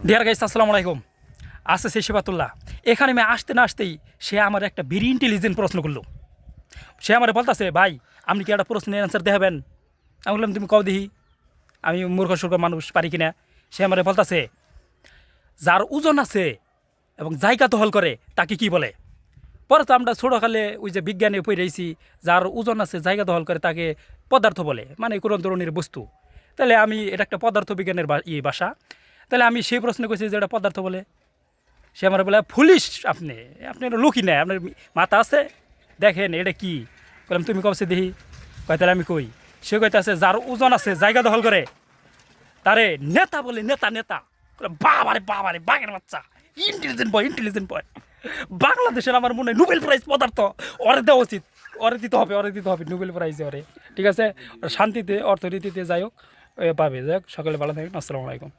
Deer guys আসসালামু আলাইকুম। আছে সে শিবাতুল্লাহ। এখানে আমি আসতে না আসতেই সে আমার একটা ভেরি ইন্টেলিজেন্ট প্রশ্ন করলো। সে আমার বলতেছে, ভাই আপনি কি একটা প্রশ্নের অ্যান্সার দেখাবেন? আমি বললাম, তুমি কও দেখি, আমি মূর্খ সুর্খ মানুষ পারি কিনা। সে আমার বলতেছে, যার ওজন আছে এবং জায়গা দখল করে তাকে কি বলে? পরে তো আমরা ছোটোকালে ওই যে বিজ্ঞানে পড়ে রয়েছি, যার ওজন আছে জায়গা দখল করে তাকে পদার্থ বলে, মানে কোনো ধরনের বস্তু। তাহলে আমি এটা একটা পদার্থ বিজ্ঞানের ভাষা। তাহলে আমি সেই প্রশ্ন করছি যে এটা পদার্থ বলে। সে আমার বলে, ফুলিশ আপনি, আপনি লোকই নেয়, আপনার মাথা আছে, দেখেন এটা কি। বললাম, তুমি কবছে দেখি। কয় তাহলে আমি কই। সে কইতে আছে, যার ওজন আছে জায়গা দখল করে তারে নেতা বলে, নেতা নেতা। বাবারে বাবারে, বাঘের বাচ্চা, ইন্টেলিজেন্ট বয়। বাংলাদেশের আমার মনে হয় নোবেল প্রাইজ পদার্থ ওরে দেওয়া উচিত। ওরে দিতে হবে নোবেল প্রাইজে ওরে। ঠিক আছে, শান্তিতে অর্থনীতিতে যাই হোক পাবে। যাই হোক, সকলে ভালো থাকেন। আসসালামু আলাইকুম।